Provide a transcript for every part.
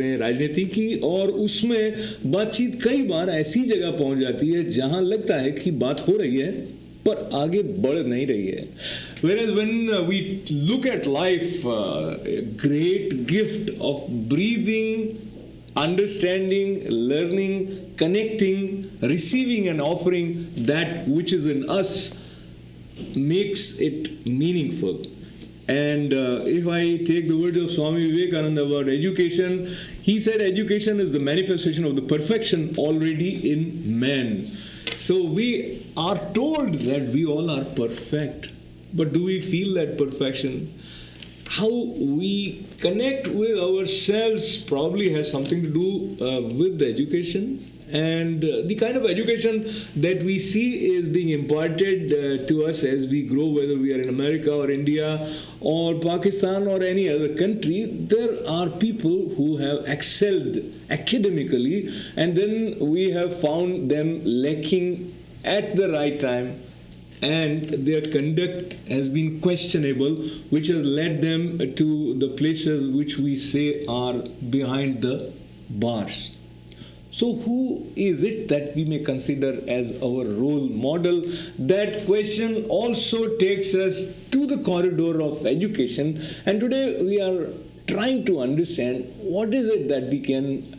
राजनीति की, और उसमें बातचीत कई बार ऐसी जगह पहुंच जाती है जहां लगता है कि बात हो रही है पर आगे बढ़ नहीं रही है. Whereas when we look at life, a great gift of breathing, understanding, learning, connecting, receiving and offering that which is in us makes it meaningful. And if I take the words of Swami Vivekananda about education, he said education is the manifestation of the perfection already in man. So we are told that we all are perfect, but do we feel that perfection? How we connect with ourselves probably has something to do with the education. And the kind of education that we see is being imparted to us as we grow, whether we are in America or India or Pakistan or any other country. There are people who have excelled academically, and then we have found them lacking at the right time, and their conduct has been questionable, which has led them to the places which we say are behind the bars. So who is it that we may consider as our role model? That question also takes us to the corridor of education, and today we are trying to understand what is it that we can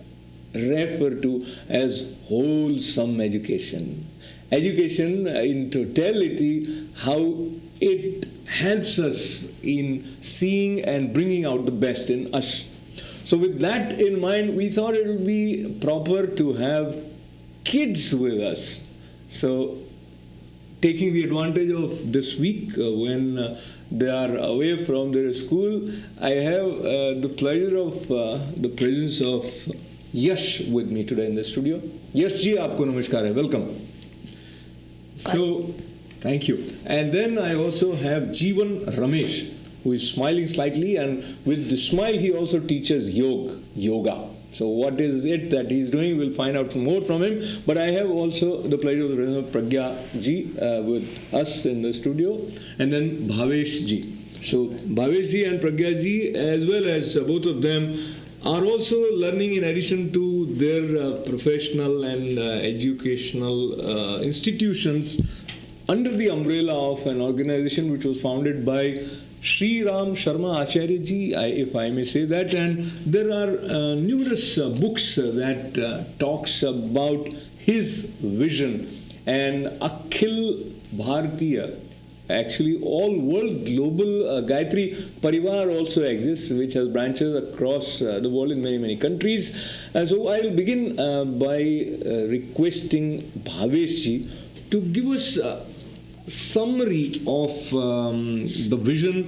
refer to as wholesome education. Education in totality, how it helps us in seeing and bringing out the best in us. So with that in mind, we thought it would be proper to have kids with us. So taking the advantage of this week when they are away from their school, I have the pleasure of the presence of Yash with me today in the studio. Yash ji, aapko namaskar hai. Welcome. So, thank you. And then I also have Jeevan Ramesh, who is smiling slightly, and with the smile he also teaches yoga. So what is it that he's doing? We'll find out more from him. But I have also the pleasure of the presence of Pragya ji with us in the studio, and then Bhavesh ji. So Bhavesh ji and Pragya ji, as well as both of them, are also learning in addition to their professional and educational institutions under the umbrella of an organization which was founded by Sri Ram Sharma Acharya ji, if I may say that. And there are numerous books that talks about his vision. And Akhil Bharatiya, actually all world global Gayatri Parivar also exists, which has branches across the world in many countries. So I will begin by requesting Bhavesh ji to give us summary of the vision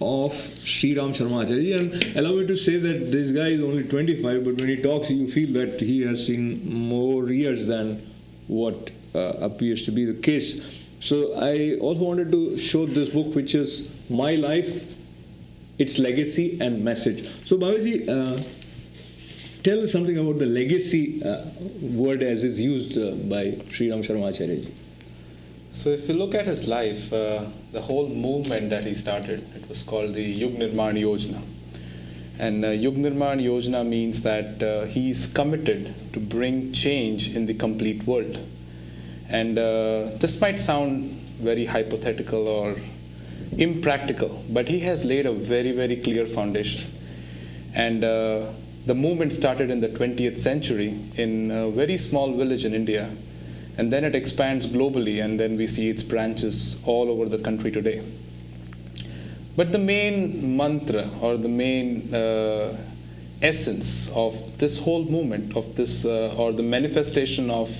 of Sri Ram Sharma Acharya. And allow me to say that this guy is only 25, but when he talks you feel that he has seen more years than what appears to be the case. So I also wanted to show this book, which is My Life, Its Legacy and Message. So Bhaveji, tell us something about the legacy word as it's used by Sri Ram Sharma Acharya ji. So if you look at his life, the whole movement that he started, it was called the Yug Nirman Yojana. And Yug Nirman Yojana means that he's committed to bring change in the complete world. And this might sound very hypothetical or impractical, but he has laid a very clear foundation. And the movement started in the 20th century in a very small village in India. And then it expands globally, and then we see its branches all over the country today. But the main mantra or the main essence of this whole movement, of this or the manifestation of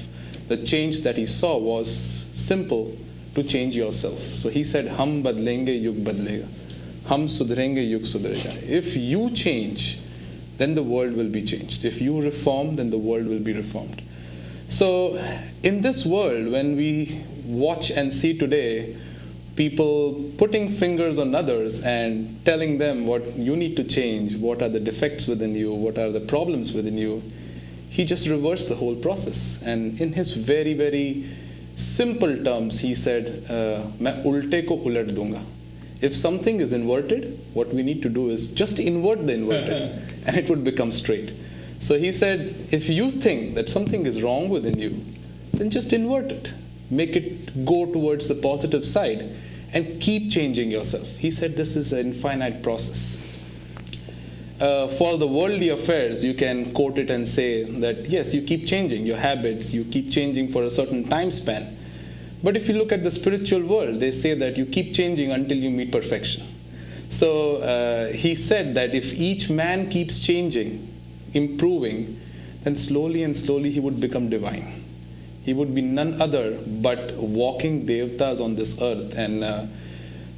the change that he saw was simple: to change yourself. So he said, "Hum badlenge, yug badlega. Hum sudhrenge, yug sudhrega." If you change, then the world will be changed. If you reform, then the world will be reformed. So in this world, when we watch and see today people putting fingers on others and telling them what you need to change, what are the defects within you, what are the problems within you, he just reversed the whole process. And in his very simple terms, he said, "Main ulte ko ulat dunga." If something is inverted, what we need to do is just invert the inverted. and it would become straight. So he said, if you think that something is wrong within you, then just invert it. Make it go towards the positive side and keep changing yourself. He said this is an infinite process. For the worldly affairs, you can quote it and say that, yes, you keep changing your habits, you keep changing for a certain time span. But if you look at the spiritual world, they say that you keep changing until you meet perfection. So he said that if each man keeps changing, improving, then slowly and slowly he would become divine. He would be none other but walking devtas on this earth. And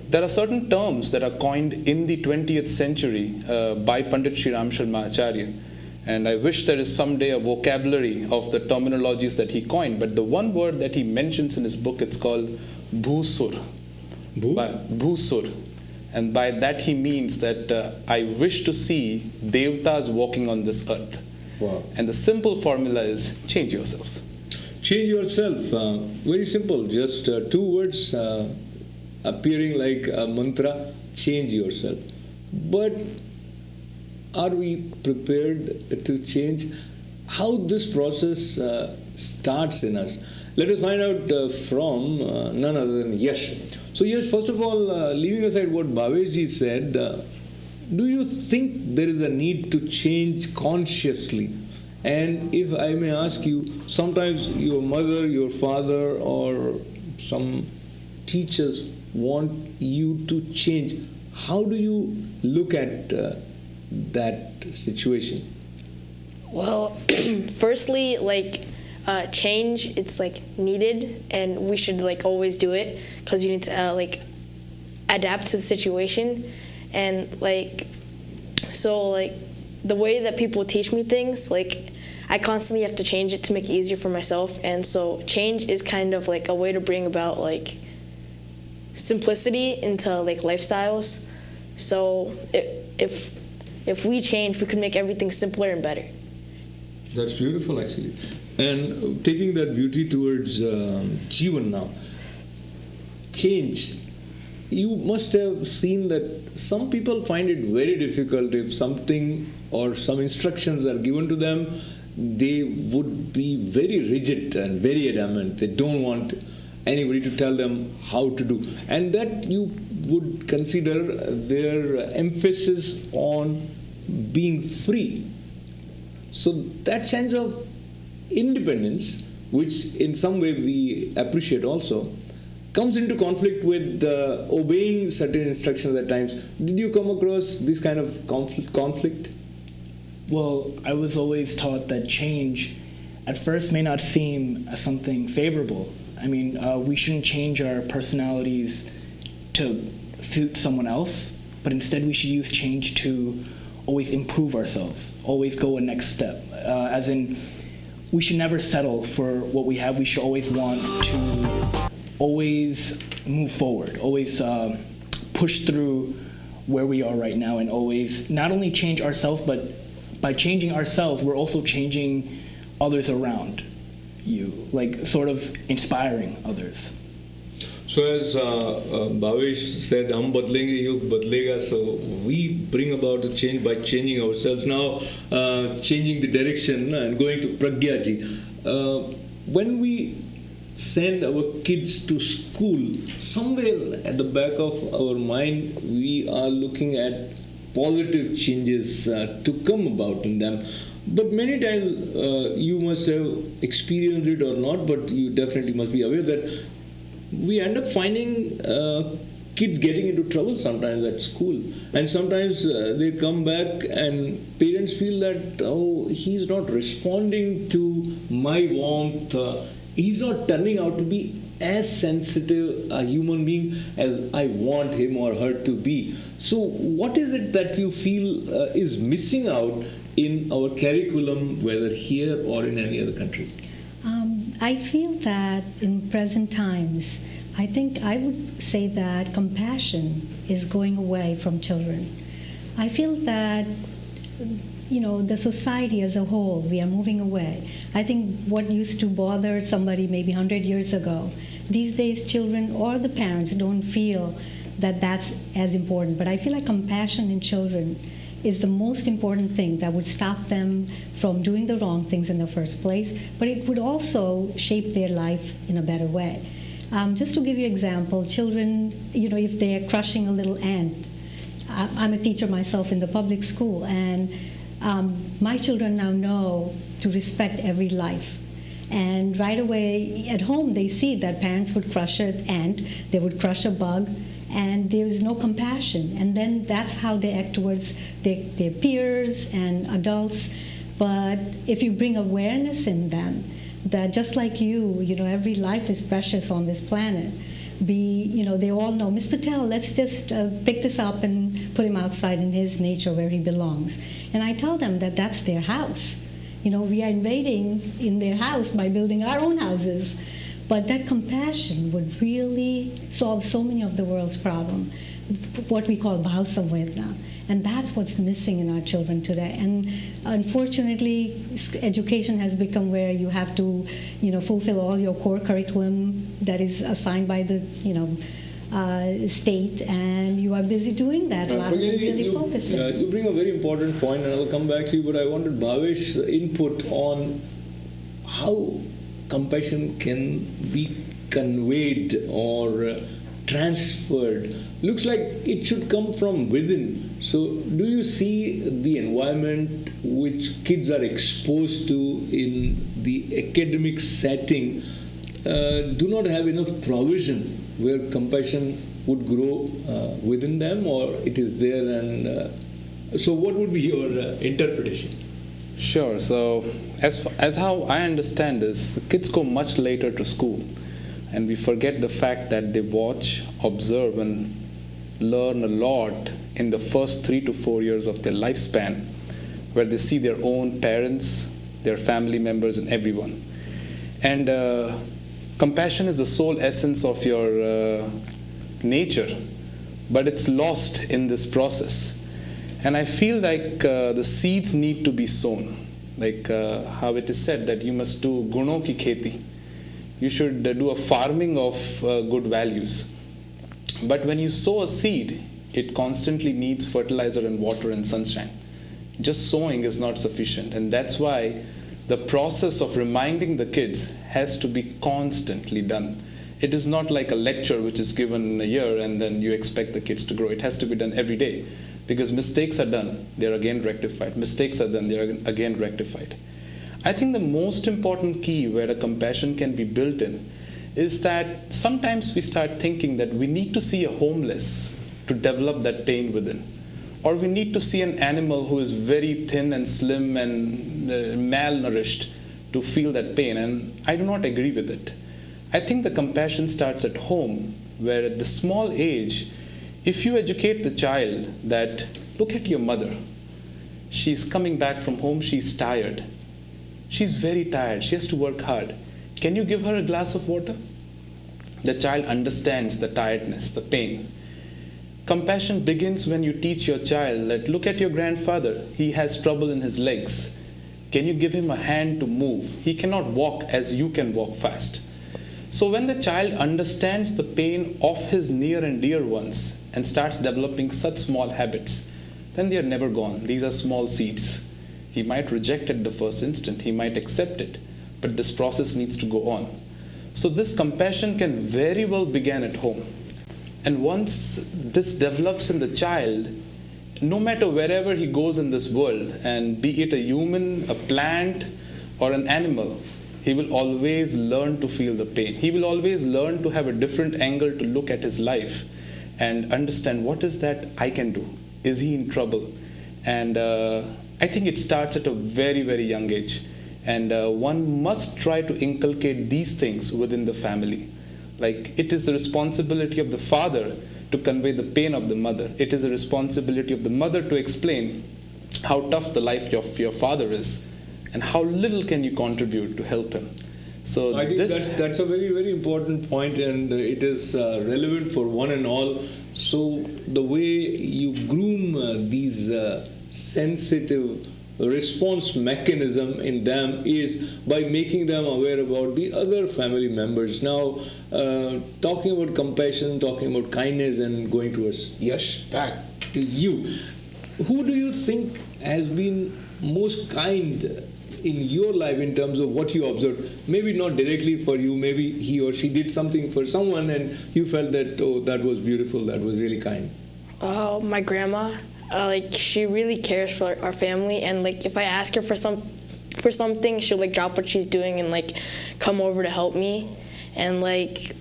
there are certain terms that are coined in the 20th century by Pandit Sri Ram Sharma Acharya. And I wish there is someday a vocabulary of the terminologies that he coined. But the one word that he mentions in his book, it's called Bhusur. Bhusur. And by that he means that I wish to see devtas walking on this earth. Wow. And the simple formula is change yourself. Change yourself. Very simple. Just two words appearing like a mantra. Change yourself. But are we prepared to change? How this process starts in us? Let us find out from none other than Yash. So Yash, first of all, leaving aside what Bhaveshji said, do you think there is a need to change consciously? And if I may ask you, sometimes your mother, your father, or some teachers want you to change. How do you look at that situation? Well, firstly, change, it's needed, and we should always do it, because you need to adapt to the situation. And the way that people teach me things, I constantly have to change it to make it easier for myself. And so change is kind of a way to bring about simplicity into lifestyles. So if we change, we can make everything simpler and better. That's beautiful, actually. And taking that beauty towards Jeevan now, change. You must have seen that some people find it very difficult if something or some instructions are given to them. They would be very rigid and very adamant. They don't want anybody to tell them how to do. And that you would consider their emphasis on being free. So that sense of independence, which in some way we appreciate also, comes into conflict with obeying certain instructions at times. Did you come across this kind of conflict? Well, I was always taught that change at first may not seem as something favorable. I mean, we shouldn't change our personalities to suit someone else, but instead we should use change to always improve ourselves, always go a next step. As in, we should never settle for what we have. We should always want to always move forward, always push through where we are right now, and always not only change ourselves, but by changing ourselves, we're also changing others around you, sort of inspiring others. So as Bhavesh said, "Hum badlenge, yug badlega." So we bring about a change by changing ourselves. Now, changing the direction and going to Pragya ji. When we send our kids to school, somewhere at the back of our mind, we are looking at positive changes to come about in them. But many times you must have experienced it or not, but you definitely must be aware that we end up finding kids getting into trouble sometimes at school. And sometimes they come back and parents feel that, oh, he's not responding to my warmth. He's not turning out to be as sensitive a human being as I want him or her to be. So what is it that you feel is missing out in our curriculum, whether here or in any other country? I feel that in present times, I think I would say that compassion is going away from children. I feel that, the society as a whole, we are moving away. I think what used to bother somebody maybe 100 years ago, these days children or the parents don't feel that that's as important. But I feel like compassion in children is the most important thing that would stop them from doing the wrong things in the first place, but it would also shape their life in a better way. Just to give you an example, children, if they're crushing a little ant, I'm a teacher myself in the public school, and my children now know to respect every life. And right away at home, they see that parents would crush an ant, they would crush a bug, and there is no compassion. And then that's how they act towards their peers and adults. But if you bring awareness in them, that just like you, every life is precious on this planet. They all know, Miss Patel, let's just pick this up and put him outside in his nature where he belongs. And I tell them that that's their house. We are invading in their house by building our own houses. But that compassion would really solve so many of the world's problems, what we call bhausamvedna. And that's what's missing in our children today. And unfortunately, education has become where you have to, fulfill all your core curriculum that is assigned by the, state, and you are busy doing that rather than really focusing. You bring a very important point, and I'll come back to you, but I wanted Bhavesh's input on how compassion can be conveyed or transferred. Looks like it should come from within. So do you see the environment which kids are exposed to in the academic setting do not have enough provision where compassion would grow within them, or it is there? And so what would be your interpretation? Sure. So as how I understand this, the kids go much later to school, and we forget the fact that they watch, observe, and learn a lot in the first 3 to 4 years of their lifespan, where they see their own parents, their family members, and everyone. And compassion is the sole essence of your nature, but it's lost in this process. And I feel like the seeds need to be sown, like how it is said that you must do guno ki kheti. You should do a farming of good values. But when you sow a seed, it constantly needs fertilizer and water and sunshine. Just sowing is not sufficient, and that's why the process of reminding the kids has to be constantly done. It is not like a lecture which is given in a year and then you expect the kids to grow. It has to be done every day, because mistakes are done, they're again rectified. Mistakes are done, they're again rectified. I think the most important key where a compassion can be built in is that sometimes we start thinking that we need to see a homeless to develop that pain within. Or we need to see an animal who is very thin and slim and malnourished to feel that pain. And I do not agree with it. I think the compassion starts at home, where at the small age, if you educate the child that, look at your mother. She's coming back from home, she's tired. She's very tired, she has to work hard. Can you give her a glass of water? The child understands the tiredness, the pain. Compassion begins when you teach your child that, look at your grandfather, he has trouble in his legs. Can you give him a hand to move? He cannot walk as you can walk fast. So when the child understands the pain of his near and dear ones and starts developing such small habits, then they are never gone. These are small seeds. He might reject it the first instant, he might accept it, but this process needs to go on. So this compassion can very well begin at home. And once this develops in the child, no matter wherever he goes in this world, and be it a human, a plant, or an animal, he will always learn to feel the pain. He will always learn to have a different angle to look at his life and understand, what is that I can do? Is he in trouble? And I think it starts at a very, very young age. And one must try to inculcate these things within the family. Like, it is the responsibility of the father to convey the pain of the mother. It is the responsibility of the mother to explain how tough the life of your father is and how little can you contribute to help him. So I think that's a very, very important point, and it is relevant for one and all. So the way you groom these sensitive response mechanism in them is by making them aware about the other family members. Now, talking about compassion, talking about kindness, and going towards Yash, back to you. who do you think has been most kind in your life in terms of what you observed? Maybe not directly for you, maybe he or she did something for someone and you felt that, oh, that was beautiful, that was really kind. My grandma, like she really cares for our family, and like if I ask her for something, she'll like drop what she's doing and like come over to help me, and like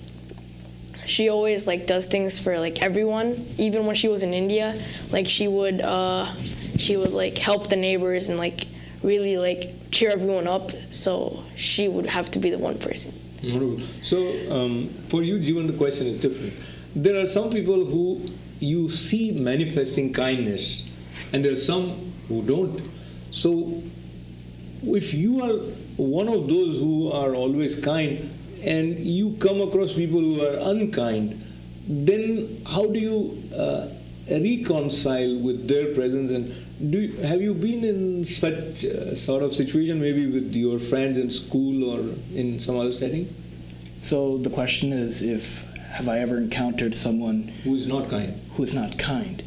she always like does things for like everyone. Even when she was in India, like she would like help the neighbors and like really like cheer everyone up. So she would have to be the one person. Wonderful. So for you, Jeevan, the question is different. There are some people who you see manifesting kindness, and there are some who don't. So if you are one of those who are always kind and you come across people who are unkind, then how do you reconcile with their presence? And have you been in such sort of situation, maybe with your friends in school or in some other setting? So the question is, have I ever encountered someone Who is not kind? who is not kind?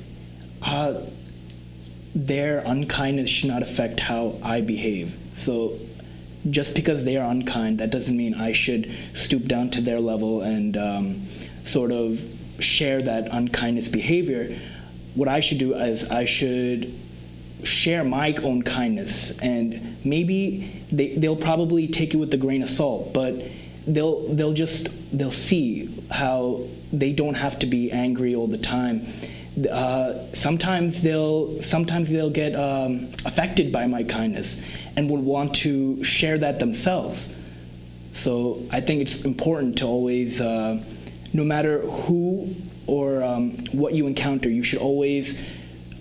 Their unkindness should not affect how I behave. So just because they are unkind, that doesn't mean I should stoop down to their level and sort of share that unkindness behavior. What I should do is I should share my own kindness, and maybe they'll probably take it with a grain of salt, but they'll see how they don't have to be angry all the time. Sometimes they'll get affected by my kindness and would want to share that themselves. So I think it's important to always, no matter who or what you encounter, you should always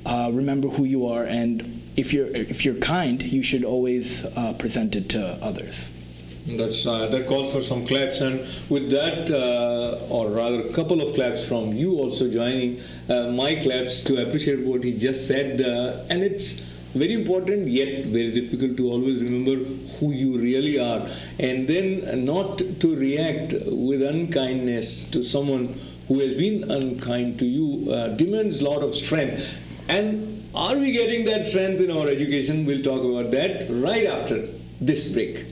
remember who you are, and if you're kind, you should always present it to others. That calls for some claps, and with that, or rather a couple of claps from you also joining my claps to appreciate what he just said. And it's very important yet very difficult to always remember who you really are, and then not to react with unkindness to someone who has been unkind to you demands a lot of strength. And are we getting that strength in our education? We'll talk about that right after this break.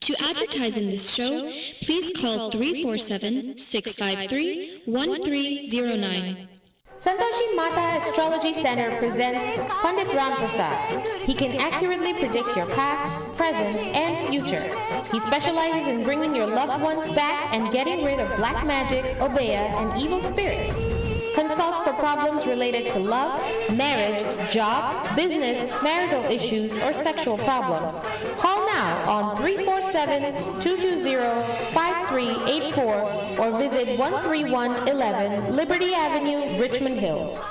To advertise in this show, please call 347-653-1309. Santoshi Mata Astrology Center presents Pandit Ram Prasad. He can accurately predict your past, present, and future. He specializes in bringing your loved ones back and getting rid of black magic, obeah, and evil spirits. Consult for problems related to love, marriage, job, business, marital issues, or sexual problems. Call now on 347-220-5384 or visit 13111 Liberty Avenue, Richmond Hills.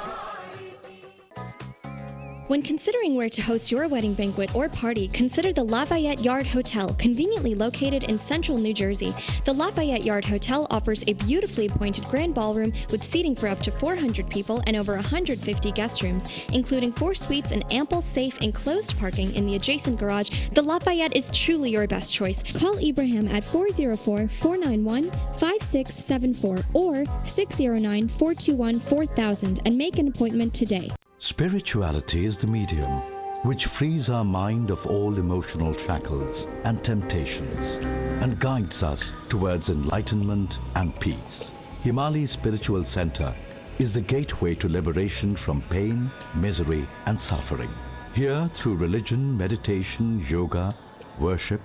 When considering where to host your wedding banquet or party, consider the Lafayette Yard Hotel, conveniently located in central New Jersey. The Lafayette Yard Hotel offers a beautifully appointed grand ballroom with seating for up to 400 people and over 150 guest rooms, including 4 suites and ample, safe, enclosed parking in the adjacent garage. The Lafayette is truly your best choice. Call Ibrahim at 404-491-5674 or 609-421-4000 and make an appointment today. Spirituality is the medium which frees our mind of all emotional shackles and temptations and guides us towards enlightenment and peace. Himali Spiritual Center is the gateway to liberation from pain, misery, and suffering. Here, through religion, meditation, yoga, worship,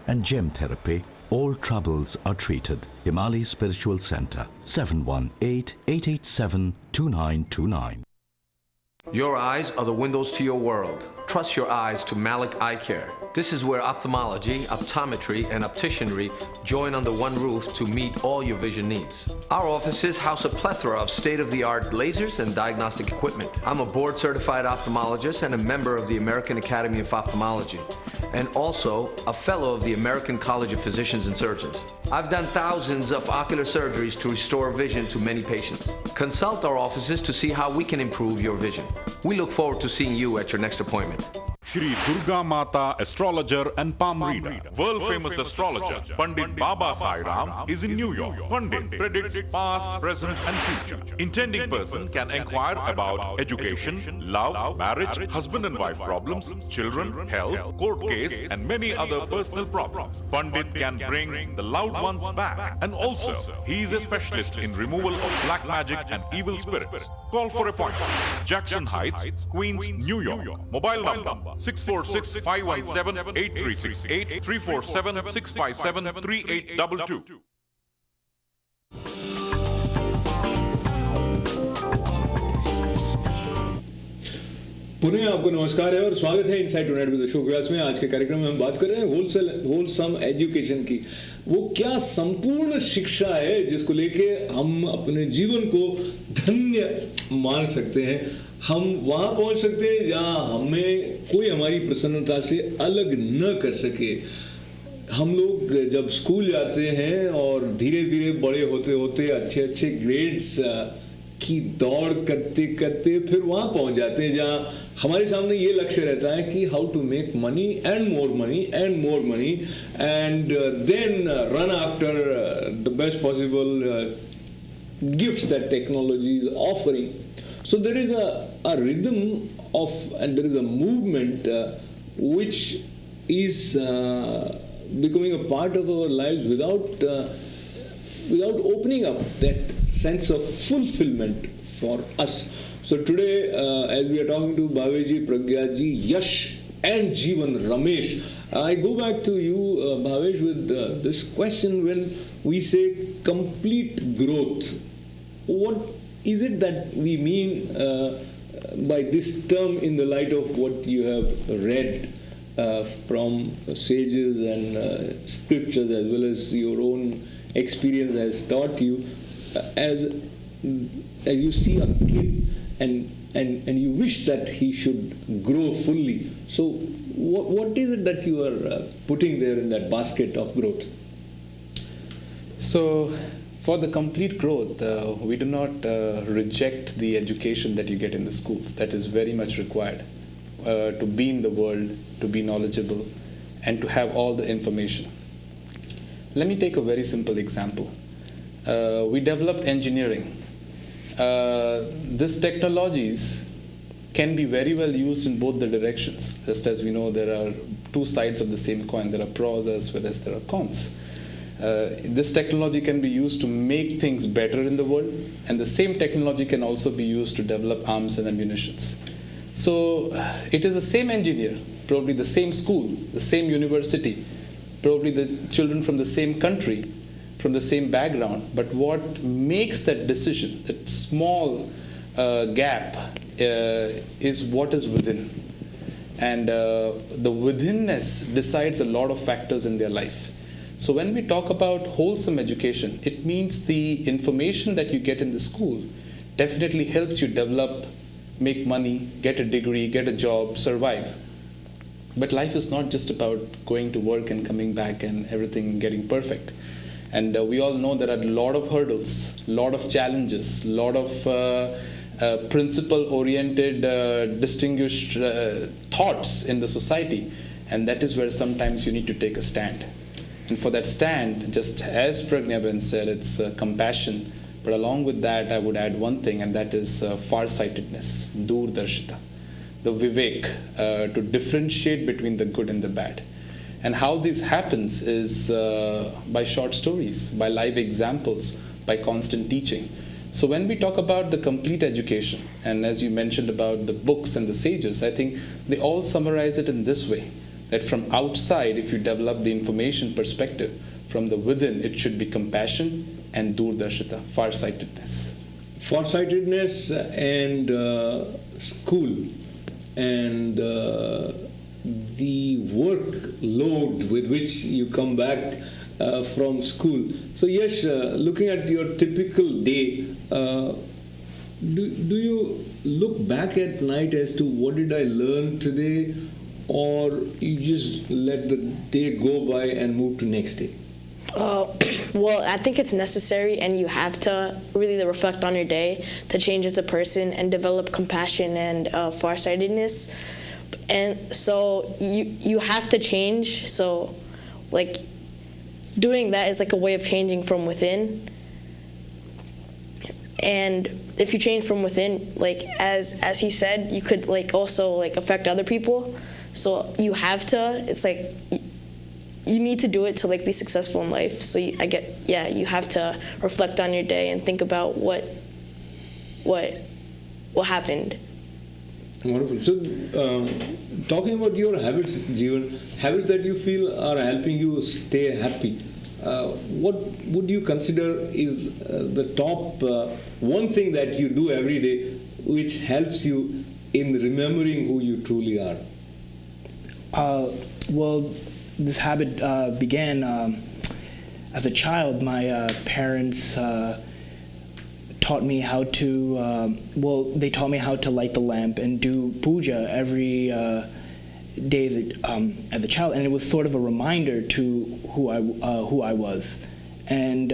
and gem therapy, all troubles are treated. Himali Spiritual Center, 718-887-2929. Your eyes are the windows to your world. Trust your eyes to Malik Eye Care. This is where ophthalmology, optometry, and opticianry join under one roof to meet all your vision needs. Our offices house a plethora of state-of-the-art lasers and diagnostic equipment. I'm a board-certified ophthalmologist and a member of the American Academy of Ophthalmology, and also a fellow of the American College of Physicians and Surgeons. I've done thousands of ocular surgeries to restore vision to many patients. Consult our offices to see how we can improve your vision. We look forward to seeing you at your next appointment. Shri Durga Mata astrologer and palm reader. World famous astrologer Pandit Baba Sai Ram is in New York. Pandit predicts past, present and future. Intending person can inquire about education, love, marriage, husband and wife problems, children, health, court case and many other personal problems. Pandit can bring the loved ones back, and also he is a specialist in removal of black magic and evil spirits. Call for appointment. Jackson Heights, Queens, New York. Mobile number 646-517-8368, 347-657-3822. पुनः आपको नमस्कार है और स्वागत है insight tonight with Ashok व्यास में। आज के कार्यक्रम में हम बात कर रहे हैं होलसम एजुकेशन की। वो क्या संपूर्ण शिक्षा है जिसको लेके हम अपने जीवन को धन्य मान सकते हैं। हम वहाँ पहुँच सकते हैं जहाँ हमें कोई हमारी प्रसन्नता से अलग न कर सके। हम लोग जब स्कूल जाते हैं और धीरे धीरे बड़े होते होते अच्छे अच्छे ग्रेड्स की दौड़ करते करते फिर वहाँ पहुँच जाते हैं जहाँ हमारे सामने ये लक्ष्य रहता है कि how to make money and more money and more money and then run after the best possible gifts that technology is offering. So there is a rhythm of, and there is a movement which is becoming a part of our lives without opening up that sense of fulfillment for us. So today, as we are talking to Bhaveji, Pragyaji, Yash and Jeevan Ramesh, I go back to you, Bhavesh, with this question. When we say complete growth, what is it that we mean by this term in the light of what you have read from sages and scriptures, as well as your own experience has taught you, as you see a kid and you wish that he should grow fully. So what is it that you are putting there in that basket of growth? So for the complete growth, we do not reject the education that you get in the schools. That is very much required to be in the world, to be knowledgeable, and to have all the information. Let me take a very simple example. We developed engineering. These technologies can be very well used in both the directions. Just as we know, there are two sides of the same coin. There are pros as well as there are cons. This technology can be used to make things better in the world, and the same technology can also be used to develop arms and ammunitions. So it is the same engineer, probably the same school, the same university, probably the children from the same country, from the same background, but what makes that decision, that small gap, is what is within. And the withinness decides a lot of factors in their life. So when we talk about wholesome education, it means the information that you get in the school definitely helps you develop, make money, get a degree, get a job, survive. But life is not just about going to work and coming back and everything getting perfect. And we all know there are a lot of hurdles, a lot of challenges, a lot of principle-oriented, distinguished thoughts in the society. And that is where sometimes you need to take a stand. And for that stand, just as Pragyaben said, it's compassion. But along with that, I would add one thing, and that is farsightedness, durdarshita, the vivek, to differentiate between the good and the bad. And how this happens is by short stories, by live examples, by constant teaching. So when we talk about the complete education, and as you mentioned about the books and the sages, I think they all summarize it in this way, that from outside, if you develop the information perspective, from the within, it should be compassion and durdarshita, farsightedness. Farsightedness and school and the workload with which you come back from school. So yes, looking at your typical day, do you look back at night as to what did I learn today, or you just let the day go by and move to next day? Well, I think it's necessary, and you have to really reflect on your day to change as a person and develop compassion and farsightedness. and so you have to change. So like doing that is like a way of changing from within. And if you change from within, like as he said, you could like also like affect other people. So you have to. It's like you need to do it to like be successful in life. So you have to reflect on your day and think about what happened. Wonderful. So, talking about your habits, Jeevan, habits that you feel are helping you stay happy. What would you consider is the top one thing that you do every day which helps you in remembering who you truly are? Well, this habit began as a child. My parents taught me how to, they taught me how to light the lamp and do puja every day as a child, and it was sort of a reminder to who I was. And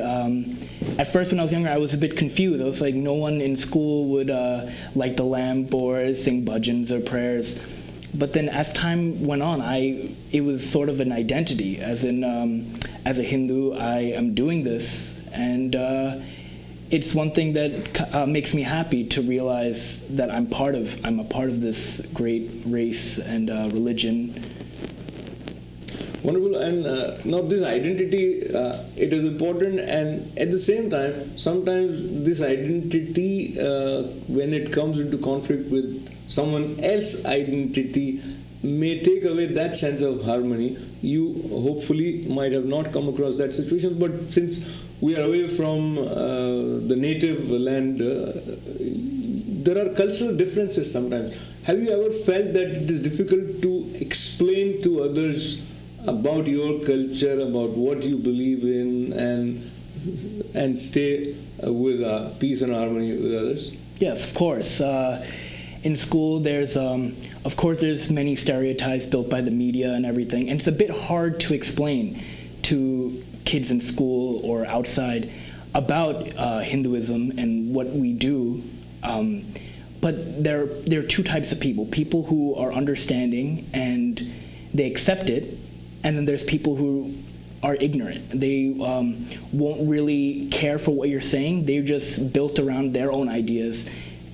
at first, when I was younger, I was a bit confused. I was like, no one in school would light the lamp or sing bhajans or prayers. But then, as time went on, it was sort of an identity. As a Hindu, I am doing this, and it's one thing that makes me happy to realize that I'm a part of this great race and religion. Wonderful. And now this identity, it is important, and at the same time, sometimes this identity, when it comes into conflict with someone else's identity, may take away that sense of harmony. You hopefully might have not come across that situation, but since we are away from the native land, there are cultural differences sometimes. Have you ever felt that it is difficult to explain to others about your culture, about what you believe in, and stay with peace and harmony with others? Yes, of course. In school, there's many stereotypes built by the media and everything, and it's a bit hard to explain to kids in school or outside about Hinduism and what we do. But there are two types of people: people who are understanding and they accept it, and then there's people who are ignorant. They won't really care for what you're saying. They're just built around their own ideas.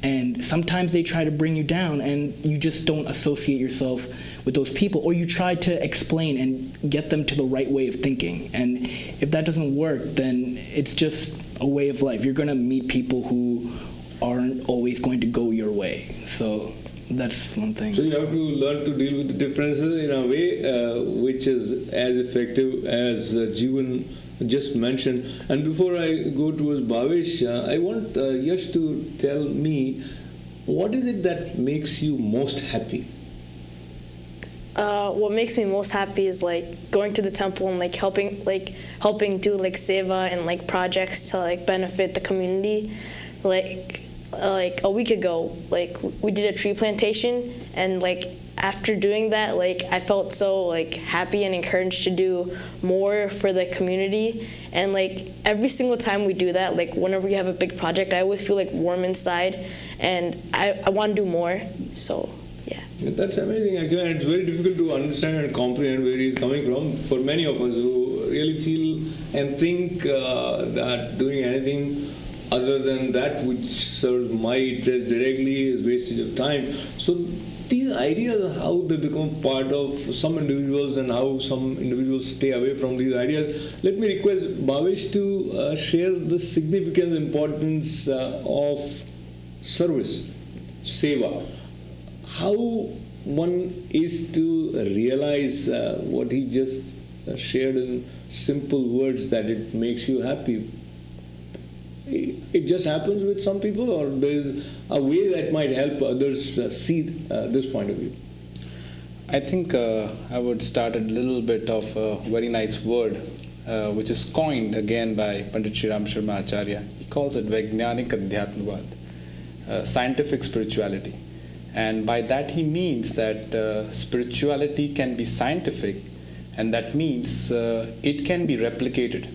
And sometimes they try to bring you down, and you just don't associate yourself with those people, or you try to explain and get them to the right way of thinking. And if that doesn't work, then it's just a way of life. You're going to meet people who aren't always going to go your way. So that's one thing. So you have to learn to deal with the differences in a way which is as effective as Jeevan just mentioned. And before I go towards Bhavesh, I want Yash to tell me, what is it that makes you most happy? What makes me most happy is like going to the temple and like helping do like seva and like projects to like benefit the community. Like a week ago, like we did a tree plantation, and like after doing that, like I felt so like happy and encouraged to do more for the community. And like every single time we do that, like whenever we have a big project, I always feel like warm inside, and I want to do more. So yeah. That's amazing, actually, and it's very difficult to understand and comprehend where he's coming from. For many of us who really feel and think that doing anything other than that which serves my interest directly is wastage of time. So these ideas, how they become part of some individuals and how some individuals stay away from these ideas. Let me request Bhavesh to share the significance, importance of service, seva. How one is to realize what he just shared in simple words, that it makes you happy. It just happens with some people, or there is a way that might help others see this point of view? I think I would start a little bit of a very nice word which is coined again by Pandit Sri Ram Sharma Acharya. He calls it Vaigyanik Adhyatmavad, scientific spirituality. And by that he means that spirituality can be scientific, and that means it can be replicated.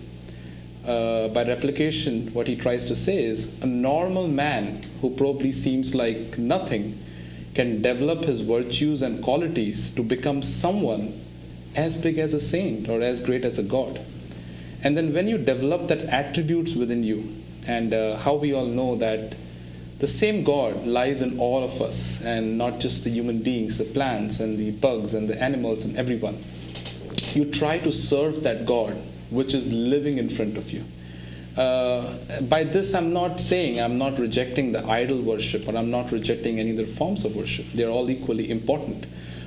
By replication, what he tries to say is a normal man who probably seems like nothing can develop his virtues and qualities to become someone as big as a saint or as great as a god. And then when you develop that attributes within you, and how we all know that the same God lies in all of us, and not just the human beings, the plants and the bugs and the animals and everyone. You try to serve that God which is living in front of you. By this, I'm not saying I'm not rejecting the idol worship, or I'm not rejecting any other forms of worship. They're all equally important.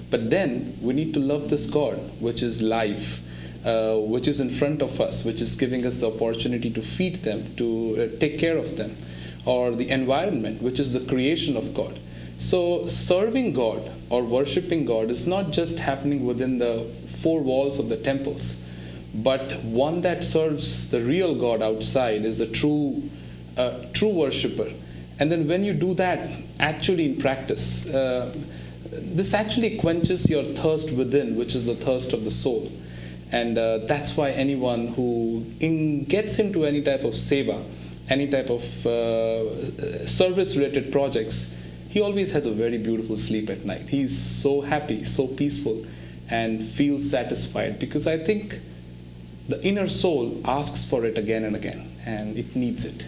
But then we need to love this God, which is life, which is in front of us, which is giving us the opportunity to feed them, to take care of them, or the environment, which is the creation of God. So serving God or worshiping God is not just happening within the four walls of the temples, but one that serves the real God outside is the true worshiper. And then when you do that actually in practice, this actually quenches your thirst within, which is the thirst of the soul. And that's why anyone who gets into any type of seva, any type of service-related projects, he always has a very beautiful sleep at night. He's so happy, so peaceful, and feels satisfied, because I think the inner soul asks for it again and again, and it needs it.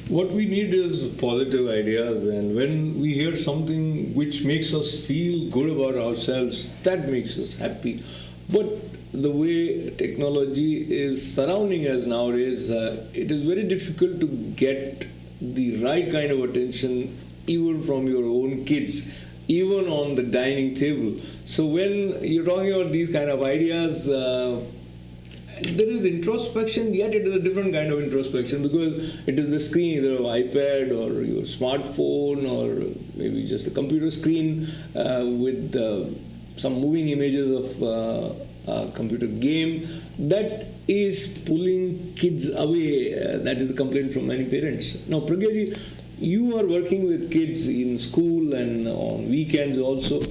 What we need is positive ideas, and when we hear something which makes us feel good about ourselves, that makes us happy. But the way technology is surrounding us nowadays, it is very difficult to get the right kind of attention even from your own kids, even on the dining table. So when you're talking about these kind of ideas, there is introspection, yet it is a different kind of introspection, because it is the screen either of iPad or your smartphone, or maybe just a computer screen with some moving images of a computer game that is pulling kids away. That is a complaint from many parents. Now, Pragya ji, you are working with kids in school and on weekends also.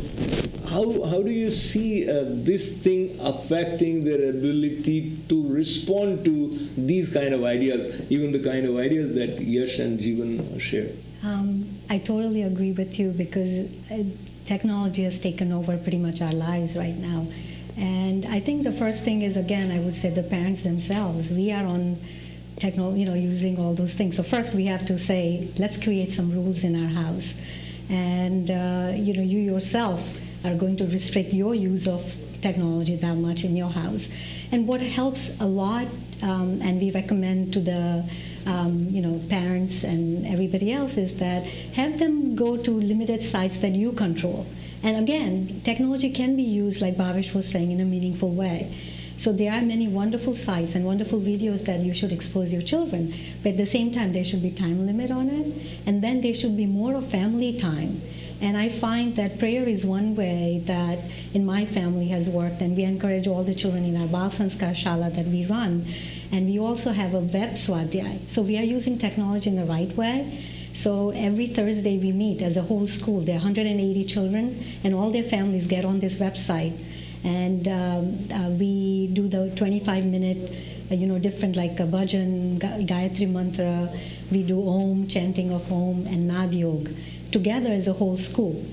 How do you see this thing affecting their ability to respond to these kind of ideas, even the kind of ideas that Yash and Jeevan share? I totally agree with you, because technology has taken over pretty much our lives right now. And I think the first thing is, again, I would say the parents themselves. We are on technology, using all those things. So first we have to say, let's create some rules in our house. And, you yourself are going to restrict your use of technology that much in your house. And what helps a lot, and we recommend to the parents and everybody else, is that have them go to limited sites that you control. And again, technology can be used, like Bhavesh was saying, in a meaningful way. So there are many wonderful sites and wonderful videos that you should expose your children. But at the same time, there should be time limit on it. And then there should be more of family time. And I find that prayer is one way that in my family has worked, and we encourage all the children in our Bal Sanskar Shala that we run. And we also have a web swadhyay. So we are using technology in the right way. So every Thursday we meet as a whole school. There are 180 children, and all their families get on this website. And we do the 25-minute, different, like a bhajan, Gayatri Mantra. We do Om, chanting of Om, and Nad Yog together as a whole school.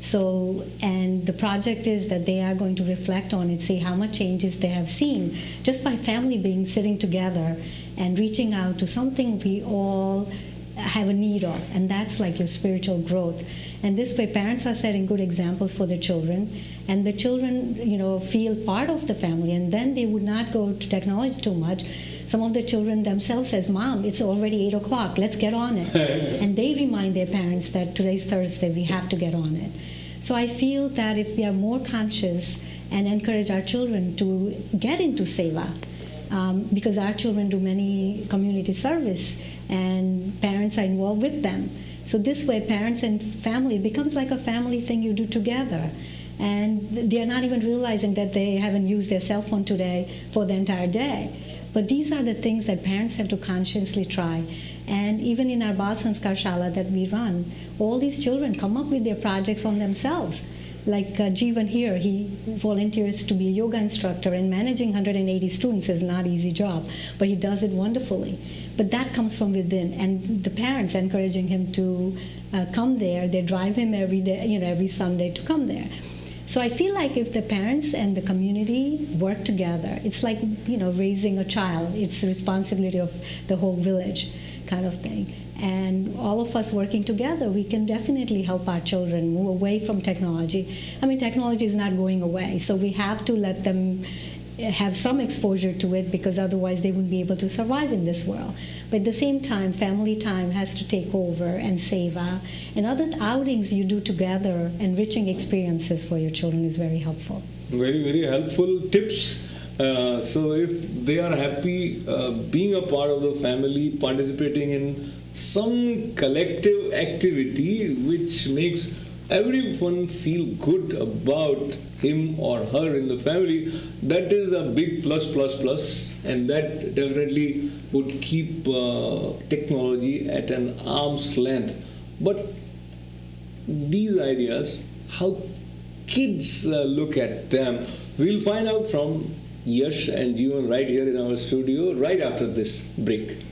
So, and the project is that they are going to reflect on it, see how much changes they have seen just by family being sitting together and reaching out to something we all have a need of, and that's like your spiritual growth. And this way parents are setting good examples for their children, and the children feel part of the family, and then they would not go to technology too much. Some of the children themselves says, Mom, it's already 8 o'clock, let's get on it. And they remind their parents that today's Thursday, we have to get on it. So I feel that if we are more conscious and encourage our children to get into seva, because our children do many community service and parents are involved with them. So this way parents and family, it becomes like a family thing you do together. And they're not even realizing that they haven't used their cell phone today for the entire day. But these are the things that parents have to consciously try. And even in our Bal Sanskar Shala that we run, all these children come up with their projects on themselves. Like Jeevan here, he volunteers to be a yoga instructor, and managing 180 students is not an easy job, but he does it wonderfully. But that comes from within, and the parents encouraging him to come there. They drive him every day, every Sunday to come there. So I feel like if the parents and the community work together, it's like raising a child. It's the responsibility of the whole village, kind of thing. And all of us working together, we can definitely help our children move away from technology. I mean, technology is not going away, so we have to let them have some exposure to it, because otherwise they wouldn't be able to survive in this world. But at the same time, family time has to take over, and seva and other outings you do together, enriching experiences for your children is very helpful. Very, very helpful tips. So if they are happy being a part of the family, participating in some collective activity which makes everyone feel good about him or her in the family, that is a big plus, and that definitely would keep technology at an arm's length. But these ideas, how kids look at them, we'll find out from Yash and Jeevan right here in our studio right after this break.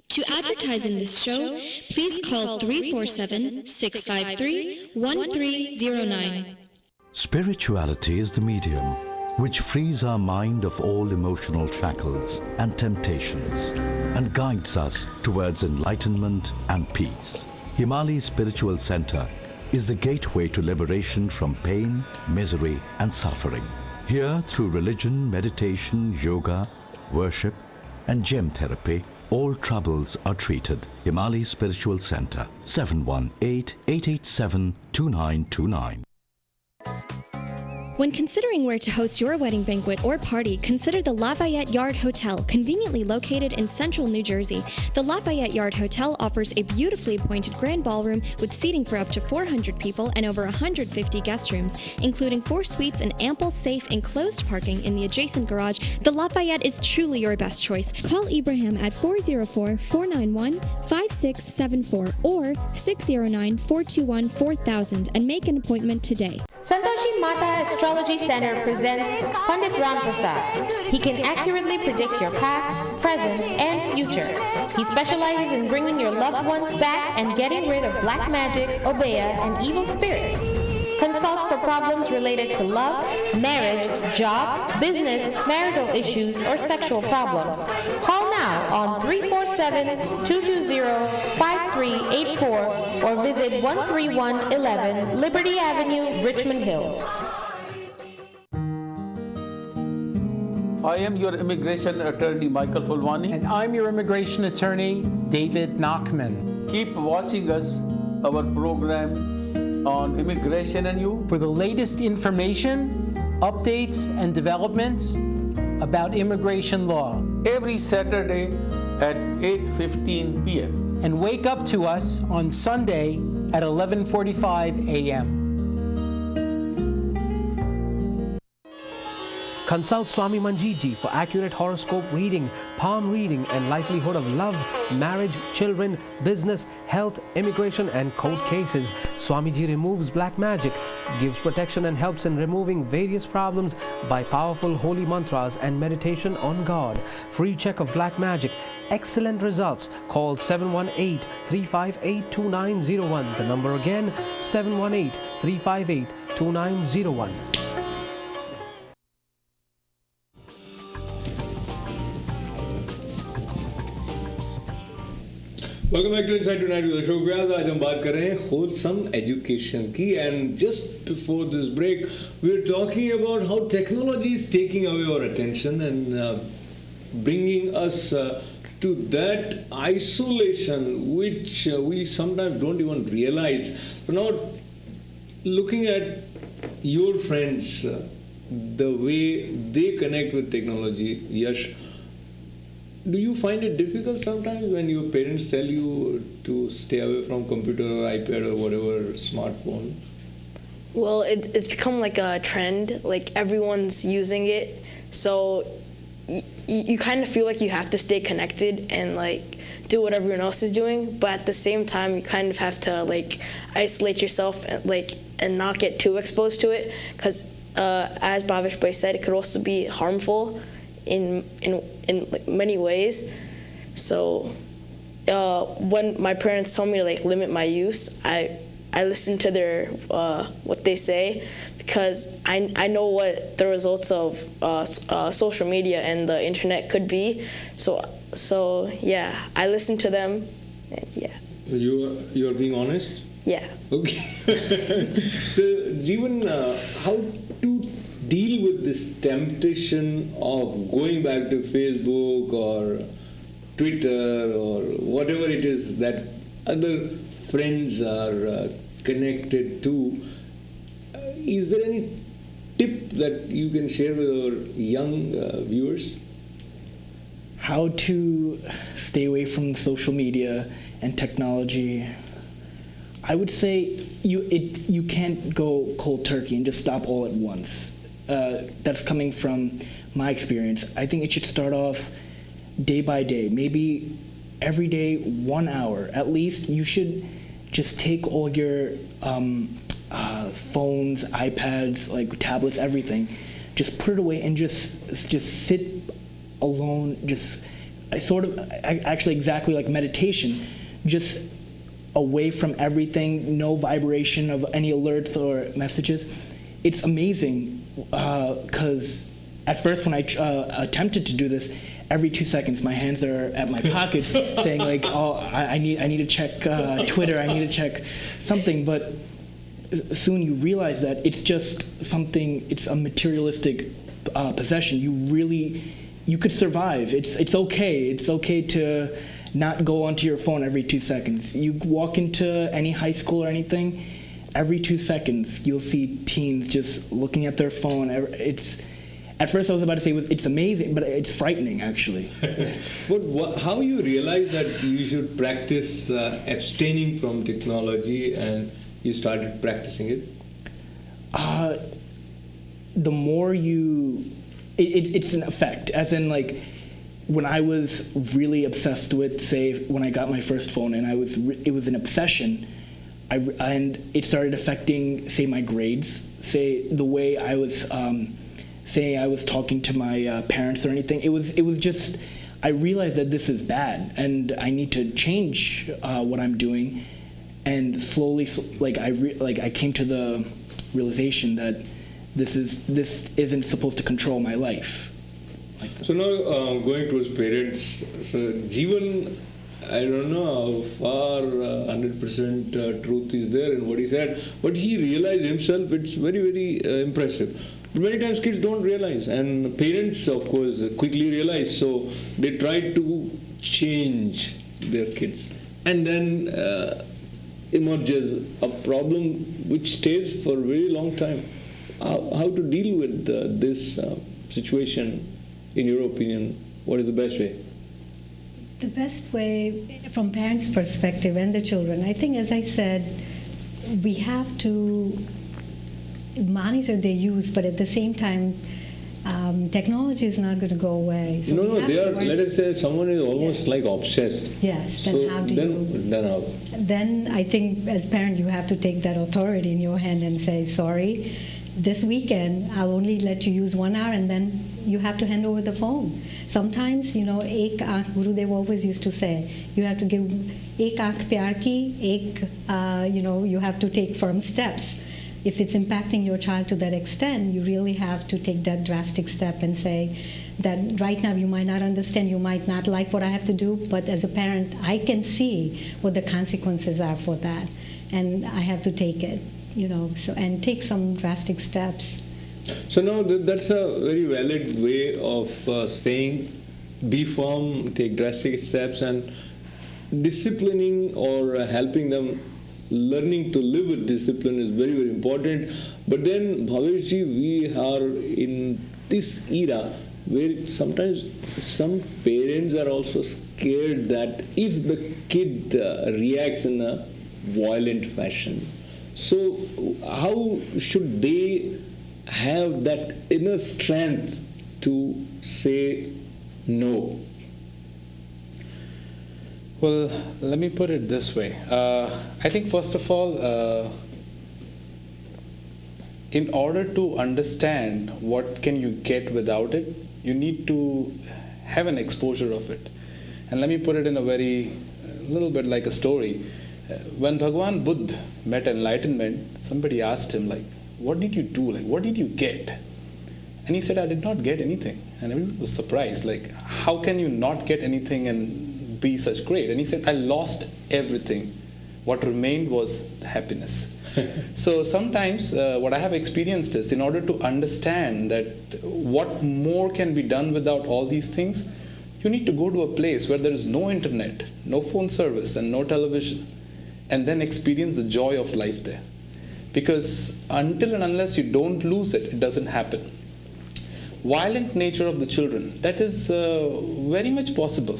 To advertise in this show, please call 347-653-1309. Spirituality is the medium which frees our mind of all emotional shackles and temptations and guides us towards enlightenment and peace. Himali Spiritual Center is the gateway to liberation from pain, misery, and suffering. Here, through religion, meditation, yoga, worship, and gem therapy, all troubles are treated. Himali Spiritual Center, 718-887-2929. When considering where to host your wedding banquet or party, consider the Lafayette Yard Hotel, conveniently located in central New Jersey. The Lafayette Yard Hotel offers a beautifully appointed grand ballroom with seating for up to 400 people and over 150 guest rooms, including 4 suites and ample, safe, enclosed parking in the adjacent garage. The Lafayette is truly your best choice. Call Ibrahim at 404-491-5674 or 609-421-4000 and make an appointment today. Santoshi Mata Astrology Center presents Pandit Ram Prasad. He can accurately predict your past, present, and future. He specializes in bringing your loved ones back and getting rid of black magic, obeya, and evil spirits. Consult for problems related to love, marriage, job, business, marital issues, or sexual problems. Call now on 347-220-5384 or visit 13111 Liberty Avenue, Richmond Hills. I am your immigration attorney, Michael Fulwani. And I'm your immigration attorney, David Nachman. Keep watching us, our program on immigration and you. For the latest information, updates, and developments about immigration law. Every Saturday at 8:15 p.m. And wake up to us on Sunday at 11:45 a.m. Consult Swami Manjeet Ji for accurate horoscope reading, palm reading, and likelihood of love, marriage, children, business, health, immigration, and court cases. Swamiji removes black magic, gives protection, and helps in removing various problems by powerful holy mantras and meditation on God. Free check of black magic. Excellent results. Call 718-358-2901. The number again, 718-358-2901. Welcome back to Inside Tonight with Ashok Vyas. आज हम बात कर रहे हैं wholesome education की, and just before this break we were talking about how technology is taking away our attention and bringing us to that isolation which we sometimes don't even realize. So now looking at your friends, the way they connect with technology, Yash, do you find it difficult sometimes when your parents tell you to stay away from computer or iPad or whatever smartphone? Well, it's become like a trend. Like everyone's using it, so you kind of feel like you have to stay connected and like do what everyone else is doing, but at the same time you kind of have to like isolate yourself and not get too exposed to it, because as Bhavesh Bhai said, it could also be harmful in like many ways. So when my parents told me to like limit my use, I listened to their what they say, because I know what the results of social media and the internet could be. So yeah, I listened to them, and yeah. You are being honest? Yeah. Okay. So, Jeevan, how to deal with this temptation of going back to Facebook or Twitter or whatever it is that other friends are connected to? Is there any tip that you can share with our young viewers? How to stay away from social media and technology? I would say you can't go cold turkey and just stop all at once. That's coming from my experience. I think it should start off day by day, maybe every day 1 hour. At least you should just take all your phones, iPads, like tablets, everything. Just put it away and just sit alone. Just actually exactly like meditation. Just away from everything, no vibration of any alerts or messages. It's amazing because at first when I attempted to do this, every 2 seconds my hands are at my pockets saying like, oh, I need to check Twitter, I need to check something. But soon you realize that it's just something, it's a materialistic possession. You could survive. It's okay to not go onto your phone every 2 seconds. You walk into any high school or anything, every 2 seconds you'll see teens just looking at their phone. At first I was about to say it's amazing, but it's frightening actually. But how you realize that you should practice abstaining from technology and you started practicing it? The more it's an effect, as in like, when I was really obsessed with, say, when I got my first phone, and it was an obsession, and it started affecting, say, my grades, say, the way I was, say, I was talking to my parents or anything. It was just, I realized that this is bad, and I need to change what I'm doing, and slowly, I came to the realization that this isn't supposed to control my life. So now going towards parents, so Jeevan, I don't know how far 100% truth is there in what he said, but he realized himself. It's very, very impressive. But many times kids don't realize, and parents, of course, quickly realize, so they try to change their kids. And then emerges a problem which stays for a very long time. How to deal with this situation? In your opinion, what is the best way? The best way, from parents' perspective and the children, I think, as I said, we have to monitor their use, but at the same time, technology is not going to go away. So they are. Let us say someone is almost like obsessed. Yes. Then so how do you? Then how? Then I think, as parent, you have to take that authority in your hand and say, sorry, this weekend I'll only let you use 1 hour, and then you have to hand over the phone. Sometimes, ek aankh, Gurudev always used to say, you have to give ek aankh pyar ki, you have to take firm steps. If it's impacting your child to that extent, you really have to take that drastic step and say that right now you might not understand, you might not like what I have to do, but as a parent, I can see what the consequences are for that, and I have to take it, and take some drastic steps. So now that's a very valid way of saying be firm, take drastic steps, and disciplining or helping them learning to live with discipline is very, very important. But then, Bhaveshji, we are in this era where sometimes some parents are also scared that if the kid reacts in a violent fashion, so how should they have that inner strength to say no? Well, let me put it this way. I think first of all, in order to understand what can you get without it, you need to have an exposure of it. And let me put it in a little bit like a story. When Bhagwan Buddha met enlightenment, somebody asked him, like, what did you do? Like, what did you get? And he said, I did not get anything. And everyone was surprised, like, how can you not get anything and be such great? And he said, I lost everything. What remained was the happiness. So sometimes what I have experienced is, in order to understand that what more can be done without all these things, you need to go to a place where there is no internet, no phone service, and no television, and then experience the joy of life there. Because until and unless you don't lose it, it doesn't happen. Violent nature of the children, that is very much possible.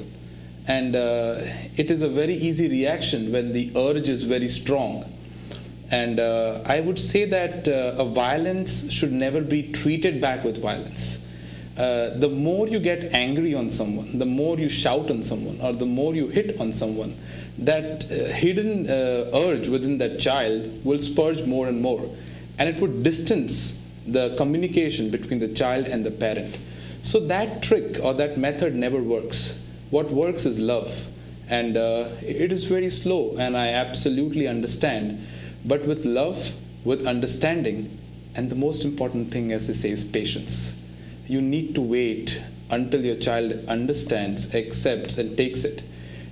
And it is a very easy reaction when the urge is very strong. And I would say that a violence should never be treated back with violence. The more you get angry on someone, the more you shout on someone, or the more you hit on someone, that hidden urge within that child will spurge more and more. And it would distance the communication between the child and the parent. So that trick or that method never works. What works is love. And it is very slow, and I absolutely understand. But with love, with understanding, and the most important thing, as they say, is patience. You need to wait until your child understands, accepts, and takes it.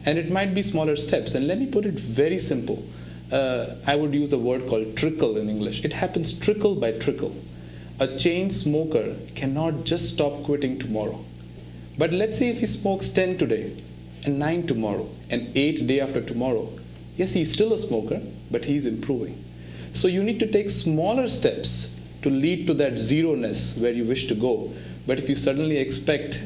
And it might be smaller steps. And let me put it very simple. I would use a word called trickle in English. It happens trickle by trickle. A chain smoker cannot just stop quitting tomorrow. But let's say if he smokes 10 today, and 9 tomorrow, and 8 day after tomorrow, yes, he's still a smoker, but he's improving. So you need to take smaller steps to lead to that zeroness where you wish to go. But if you suddenly expect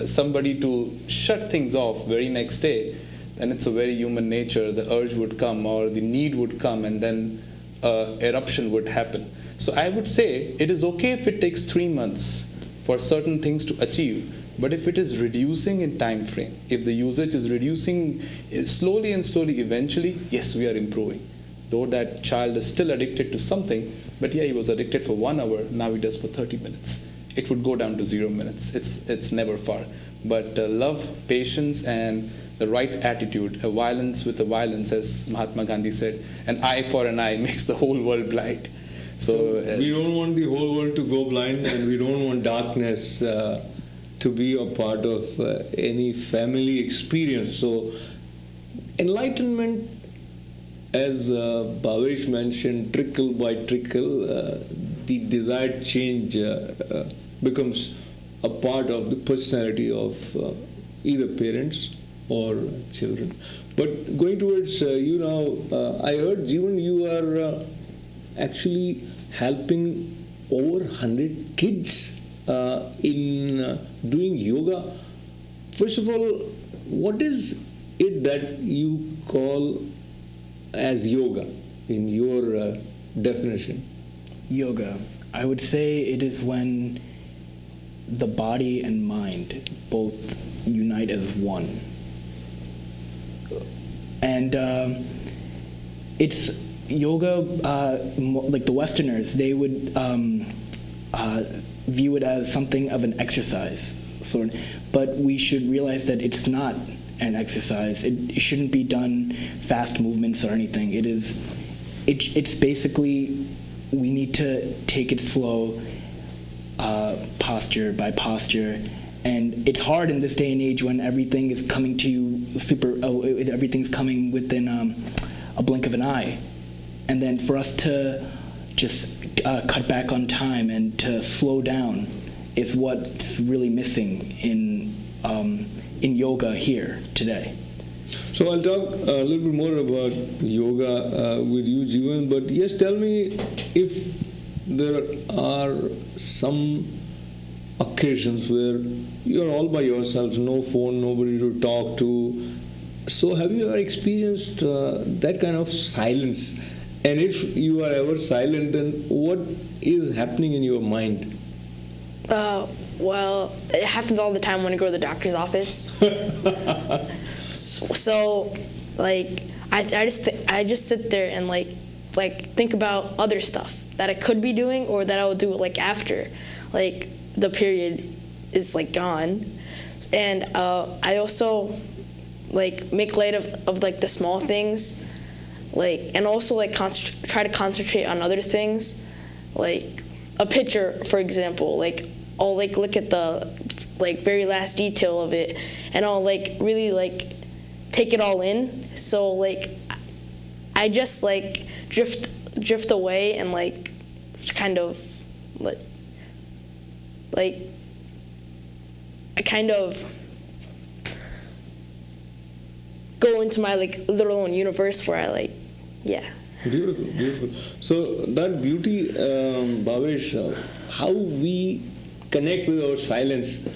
somebody to shut things off very next day, then it's a very human nature. The urge would come, or the need would come, and then eruption would happen. So I would say it is okay if it takes 3 months for certain things to achieve. But if it is reducing in time frame, if the usage is reducing slowly and slowly, eventually, yes, we are improving. Though that child is still addicted to something, but yeah, he was addicted for 1 hour, now he does for 30 minutes. It would go down to 0 minutes. It's never far. But love, patience, and the right attitude, a violence with a violence, as Mahatma Gandhi said, an eye for an eye makes the whole world blind. So we don't want the whole world to go blind, and we don't want darkness to be a part of any family experience. So enlightenment, as Bhavesh mentioned, trickle by trickle, the desired change becomes a part of the personality of either parents or children. But going towards you now, I heard, Jeevan, you are actually helping over 100 kids in doing yoga. First of all, what is it that you call as yoga in your definition? Yoga, I would say it is when the body and mind both unite as one. And it's yoga, like the Westerners, they would view it as something of an exercise, but we should realize that it's not an exercise. It shouldn't be done fast movements or anything. It's basically, we need to take it slow, posture by posture. And it's hard in this day and age when everything is coming to you everything's coming within a blink of an eye. And then for us to just cut back on time and to slow down is what's really missing in yoga here today. So I'll talk a little bit more about yoga with you, Jeevan. But yes, tell me if there are some occasions where you're all by yourselves, no phone, nobody to talk to. So have you ever experienced that kind of silence? And if you are ever silent, then what is happening in your mind? Well, it happens all the time when I go to the doctor's office. So, like, I just sit there and like think about other stuff that I could be doing or that I will do like after, like the period is like gone, and I also like make light of like the small things, like, and also like try to concentrate on other things, like a picture, for example, like I'll like look at the like very last detail of it, and I'll like really like take it all in. So like I just like drift away and like kind of like I kind of go into my like little own universe where I like, yeah. Beautiful, beautiful. So that beauty, Bhavesh, how we connect with our silence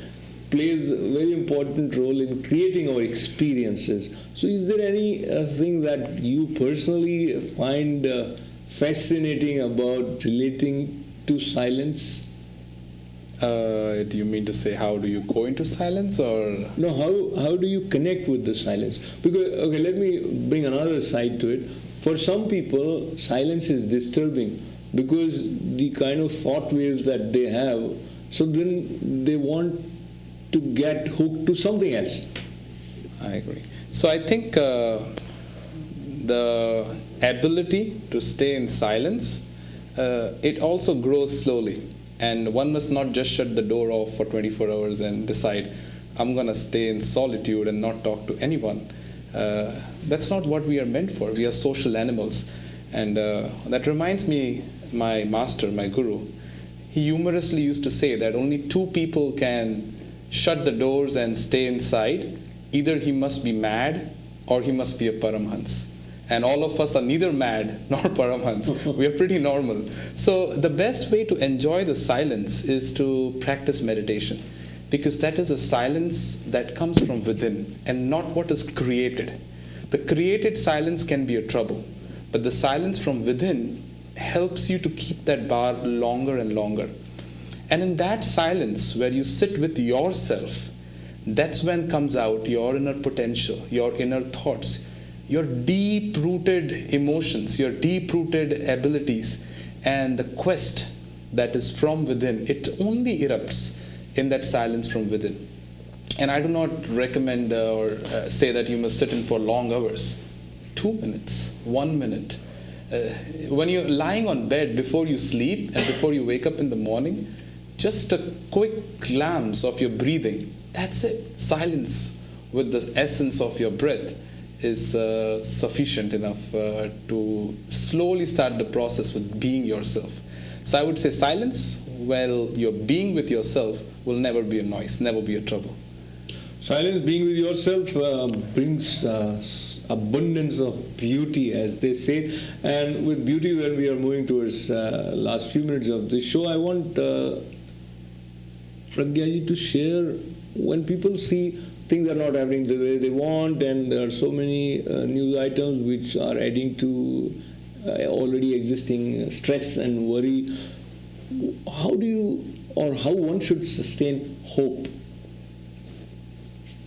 plays a very important role in creating our experiences. So is there any thing that you personally find fascinating about relating to silence? Do you mean to say how do you go into silence, or? No, how do you connect with the silence? Because, okay, let me bring another side to it. For some people, silence is disturbing because the kind of thought waves that they have, so then they want to get hooked to something else. I agree. So I think the ability to stay in silence, it also grows slowly. And one must not just shut the door off for 24 hours and decide, I'm going to stay in solitude and not talk to anyone. That's not what we are meant for. We are social animals. And that reminds me, my master, my guru, he humorously used to say that only two people can shut the doors and stay inside. Either he must be mad or he must be a Paramhans. And all of us are neither mad nor Paramhans. We are pretty normal. So the best way to enjoy the silence is to practice meditation, because that is a silence that comes from within and not what is created. The created silence can be a trouble, but the silence from within helps you to keep that bar longer and longer. And in that silence, where you sit with yourself, that's when comes out your inner potential, your inner thoughts, your deep-rooted emotions, your deep-rooted abilities, and the quest that is from within. It only erupts in that silence from within. And I do not recommend or say that you must sit in for long hours. 2 minutes, 1 minute. When you're lying on bed before you sleep and before you wake up in the morning, just a quick glance of your breathing, that's it. Silence with the essence of your breath is sufficient enough to slowly start the process with being yourself. So I would say silence, while you're being with yourself, will never be a noise, never be a trouble. Silence, being with yourself, brings abundance of beauty, as they say. And with beauty, when we are moving towards last few minutes of this show, I want Pragyaji to share, when people see things are not happening the way they want, and there are so many news items which are adding to already existing stress and worry. How do you, or how one should sustain hope?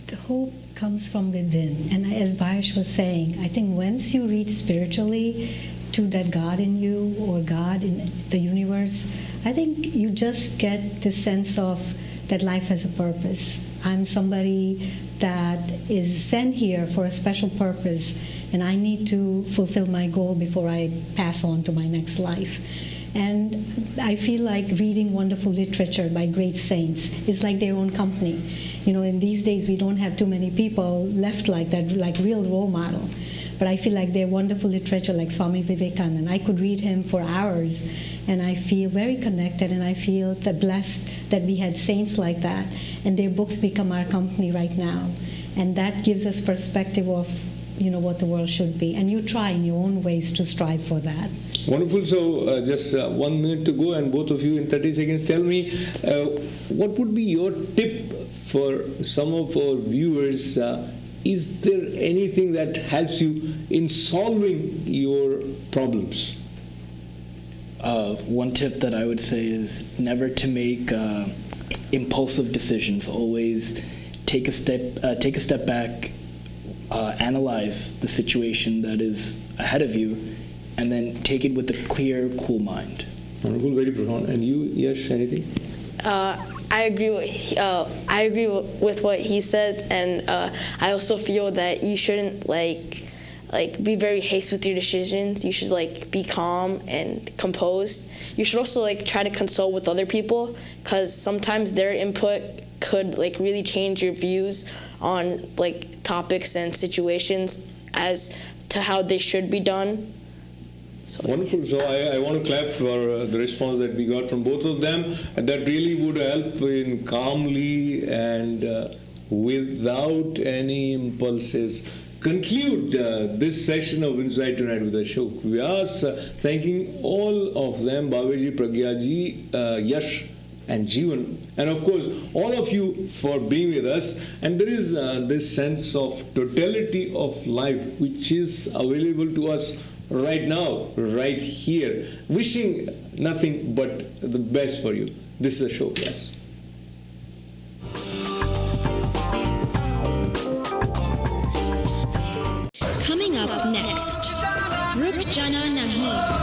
The hope comes from within. And as Bhavesh was saying, I think once you reach spiritually to that God in you or God in the universe, I think you just get this sense of that life has a purpose. I'm somebody that is sent here for a special purpose, and I need to fulfill my goal before I pass on to my next life. And I feel like reading wonderful literature by great saints is like their own company. You know, in these days we don't have too many people left like that, like real role model. But I feel like they're wonderful literature, like Swami Vivekananda. I could read him for hours, and I feel very connected, and I feel blessed that we had saints like that, and their books become our company right now. And that gives us perspective of, you know, what the world should be. And you try in your own ways to strive for that. Wonderful. So just 1 minute to go, and both of you in 30 seconds tell me, what would be your tip for some of our viewers? Is there anything that helps you in solving your problems? One tip that I would say is never to make impulsive decisions. Always take a step back, analyze the situation that is ahead of you, and then take it with a clear, cool mind. Wonderful, very profound. And you, Yash, anything? I agree with what he says, and I also feel that you shouldn't like be very hasty with your decisions. You should be calm and composed. You should also try to consult with other people, because sometimes their input could really change your views on topics and situations as to how they should be done. So. Wonderful. So I want to clap for the response that we got from both of them. And that really would help in calmly and without any impulses conclude this session of Insight Tonight with Ashok Vyas. Thanking all of them, Bhaveji, Pragyaji, Yash, and Jeevan, and of course all of you for being with us. And there is this sense of totality of life which is available to us right now, right here. Wishing nothing but the best for you. This is Ashok Vyas. Coming up next, Ruk Jana Nahi.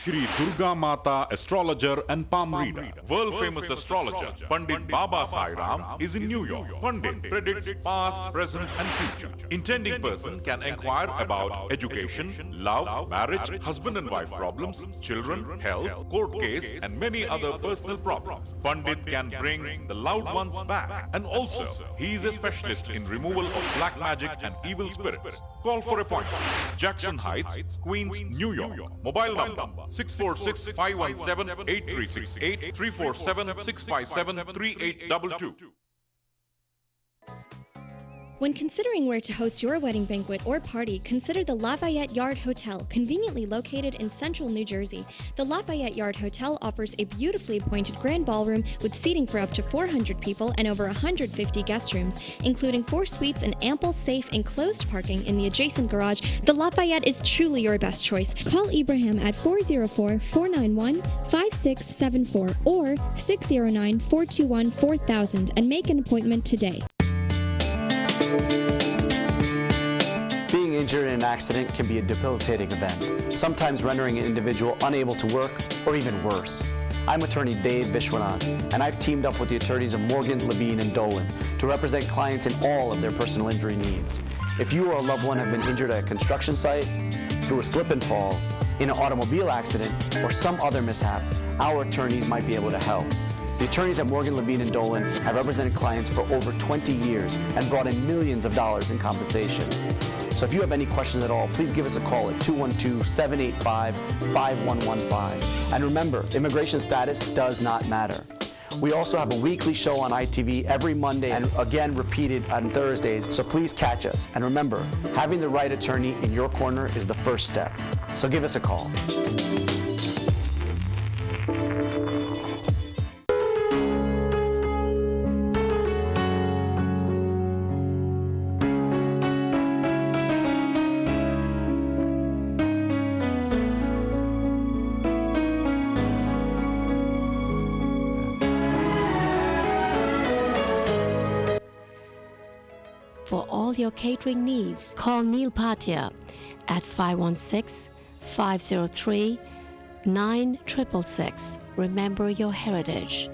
Shri Durga Mata, astrologer and palm reader, world famous astrologer Pandit Baba Sai Ram is in New York. Pandit predicts past, present and future. Intending person can inquire about education, love, marriage, husband and wife problems, children, health, court case and many other personal problems. Pandit can bring the loved ones back, and also he is a specialist in removal of black magic and evil spirits. Call for appointment. Jackson Heights, Queens, New York. Mobile number 646-517-8368, 347-657-3822. When considering where to host your wedding banquet or party, consider the Lafayette Yard Hotel, conveniently located in central New Jersey. The Lafayette Yard Hotel offers a beautifully appointed grand ballroom with seating for up to 400 people and over 150 guest rooms, including 4 suites and ample, safe, enclosed parking in the adjacent garage. The Lafayette is truly your best choice. Call Ibrahim at 404-491-5674 or 609-421-4000 and make an appointment today. Being injured in an accident can be a debilitating event, sometimes rendering an individual unable to work or even worse. I'm attorney Dave Vishwanath, and I've teamed up with the attorneys of Morgan, Levine, and Dolan to represent clients in all of their personal injury needs. If you or a loved one have been injured at a construction site, through a slip and fall, in an automobile accident, or some other mishap, our attorneys might be able to help. The attorneys at Morgan, Levine, and Dolan have represented clients for over 20 years and brought in millions of dollars in compensation. So if you have any questions at all, please give us a call at 212-785-5115. And remember, immigration status does not matter. We also have a weekly show on ITV every Monday and again repeated on Thursdays, so please catch us. And remember, having the right attorney in your corner is the first step. So give us a call. For all your catering needs, call Neil Patia at 516-503-9666. Remember your heritage.